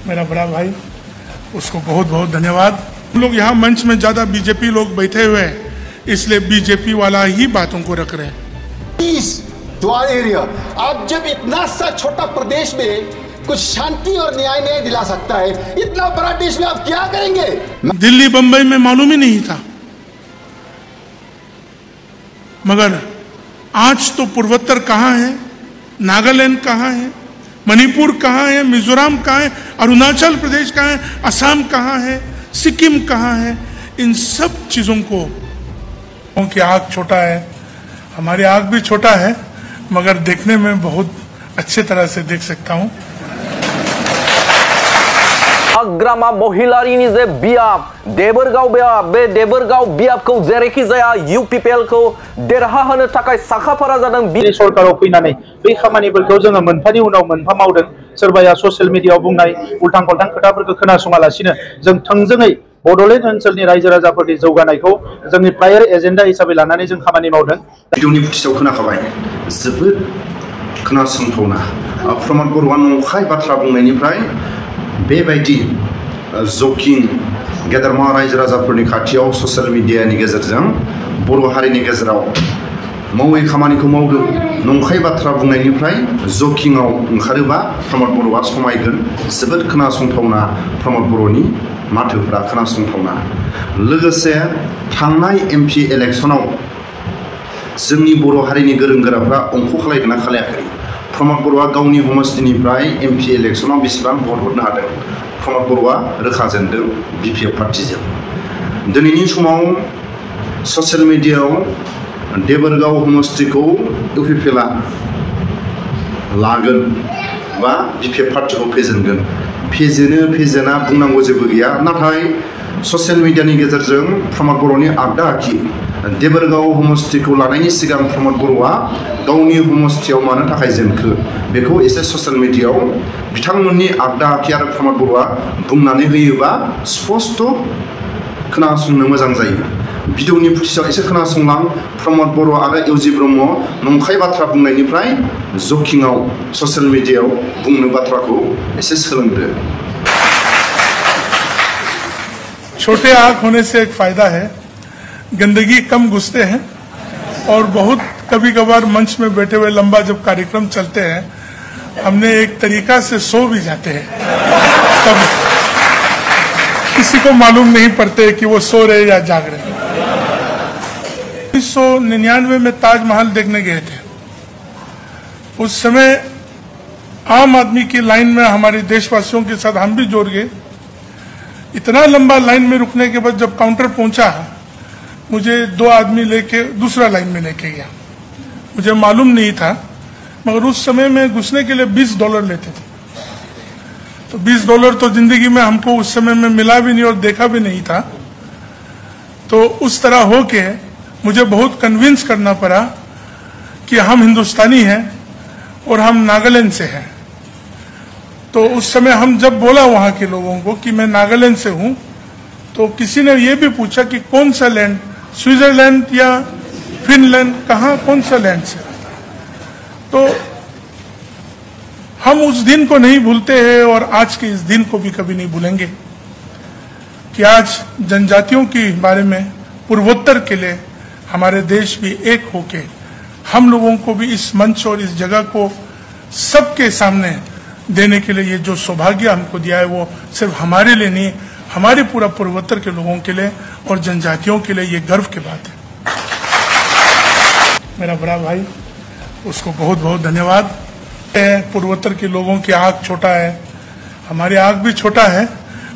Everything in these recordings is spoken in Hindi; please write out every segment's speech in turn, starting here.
मेरा बड़ा भाई, उसको बहुत बहुत धन्यवाद। हम लोग यहाँ मंच में ज्यादा बीजेपी लोग बैठे हुए हैं, इसलिए बीजेपी वाला ही बातों को रख रहे हैं। एरिया आप जब इतना सा छोटा प्रदेश में कुछ शांति और न्याय नहीं दिला सकता है, इतना बड़ा देश में आप क्या करेंगे? दिल्ली बंबई में मालूम ही नहीं था, मगर आज तो पूर्वोत्तर कहाँ है, नागालैंड कहाँ है, मणिपुर कहाँ है, मिजोरम कहाँ है, अरुणाचल प्रदेश कहाँ है, असम कहाँ है, सिक्किम कहाँ है। इन सब चीजों को की आँख छोटा है, हमारी आँख भी छोटा है, मगर देखने में बहुत अच्छे तरह से देख सकता हूँ। हाग्रामा महिलारिनि जे बियाब देबरगाव बियाब, बे देबरगाव बियाबखौ जेरैखि जाया UPPL-खौ देरहाहोनो थाखाय साखाफारा जादों। बे सरकाराव फैनानै बै खामानिफोरखौ जोङो मोनफानि उनाव मोनफा मावदों। सोरबाया ससियेल मिडियायाव बुंनाय उल्टां फाल्टां खोथाफोरखौ खोनासङालासिनो जों थोंजोङै बड'लेण्ड ओनसोलनि रायजो राजाफोरनि जौगानायखौ जोंनि प्रायर एजेन्डा हिसाबै लानानै जों खामानि मावदों। भिडिअनि फुटेजाव खोनाखाबाय, जोबोद खोनासंथावना। प्रमद बर'आ नंखाय बाथ्रा बुंनायनिफ्राय बेबायदि जकिं गेदेरमा रायजो राजाफोरनि खाथियाव ससियेल मिडियानि गेजेरजों बर' हारिनि गेजेराव मावै खामानिखौ मावदों। नंखाय बाथ्रा बुंनायनिफ्राय जकिंआव ओंखारोबा प्रमद बर'आ समायगोन। जोबोद खोनासंथावना प्रमद बर'नि माथोफोरा खोनासंथावना। लोगोसे थांनाय MP इलेक्शनाव जोंनि बर' हारिनि गोरों गोराफ्रा अंख खालायदोंना खालायाखै? प्रमद बर'आ गावनि समस्तिनिफ्राय MP इलेक्शनाव बेसेबां भट हरनो हादों? प्रमद बर'आ रोखा जेनदों BPF पार्टीजों। दिनैनि समाव ससियेल मिडियायाव देबरगाव समस्तिखौ UPPL-आ लागोन बा BPF पार्टीखौ फेजेनगोन। फेजेना बुंनांगौ जेबो गैया, नाथाय ससियेल मिडियानि गेजेरजों प्रमद बर'नि आगदा आखि देबरगाव समस्तिखौ लानायनि सिगां प्रमद बर'आ गावनि समस्तियाव मानो थाखाय जेनखो बेखौ एसे ससियेल मिडियायाव बिथांमोननि आगदा आखि आरो प्रमद बर'आ बुंनानै होयोबा स्पष्ट खोनासंनो मोजां जायो। भिडिअनि फुटेजाव एसे खोनासंलां। प्रमद बर' आरो एवजि ब्रह्म नंखाय बाथ्रा बुंनायनिफ्राय जकिंआव ससियेल मिडियायाव बुंनो बाथ्राखौ एसे सोलोंदो। छोटे आँख होने से एक फायदा है, गंदगी कम घुसते हैं और बहुत कभी कभार मंच में बैठे हुए लंबा जब कार्यक्रम चलते हैं हमने एक तरीका से सो भी जाते हैं, तब किसी को मालूम नहीं पड़ते कि वो सो रहे या जाग रहे। 1999 में ताजमहल देखने गए थे। उस समय आम आदमी की लाइन में हमारे देशवासियों के साथ हम भी जोड़ गए। इतना लंबा लाइन में रुकने के बाद जब काउंटर पहुंचा, मुझे 2 आदमी लेके दूसरा लाइन में लेके गया। मुझे मालूम नहीं था, मगर उस समय में घुसने के लिए $20 लेते थे। तो $20 तो जिंदगी में हमको उस समय में मिला भी नहीं और देखा भी नहीं था। तो उस तरह हो के मुझे बहुत कन्विंस करना पड़ा कि हम हिंदुस्तानी हैं और हम नागालैंड से हैं। तो उस समय हम जब बोला वहां के लोगों को कि मैं नागालैंड से हूं, तो किसी ने ये भी पूछा कि कौन सा लैंड, स्विट्जरलैंड या फिनलैंड, कहाँ कौन सा लैंड से? तो हम उस दिन को नहीं भूलते हैं और आज के इस दिन को भी कभी नहीं भूलेंगे कि आज जनजातियों के बारे में पूर्वोत्तर के लिए हमारे देश भी एक होके हम लोगों को भी इस मंच और इस जगह को सबके सामने देने के लिए ये जो सौभाग्य हमको दिया है वो सिर्फ हमारे लिए नहीं, हमारे पूरा पूर्वोत्तर के लोगों के लिए और जनजातियों के लिए ये गर्व की बात है। मेरा बड़ा भाई, उसको बहुत बहुत धन्यवाद। पूर्वोत्तर के लोगों की आँख छोटा है, हमारी आँख भी छोटा है,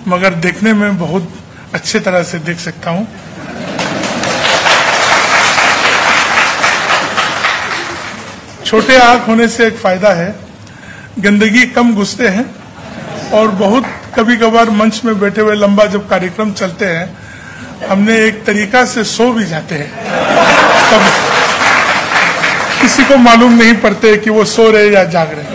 मगर देखने में बहुत अच्छे तरह से देख सकता हूँ। छोटे आँख होने से एक फायदा है, गंदगी कम घुसते हैं और बहुत कभी कभार मंच में बैठे हुए लंबा जब कार्यक्रम चलते हैं हमने एक तरीका से सो भी जाते हैं, तब किसी को मालूम नहीं पड़ते कि वो सो रहे या जाग रहे।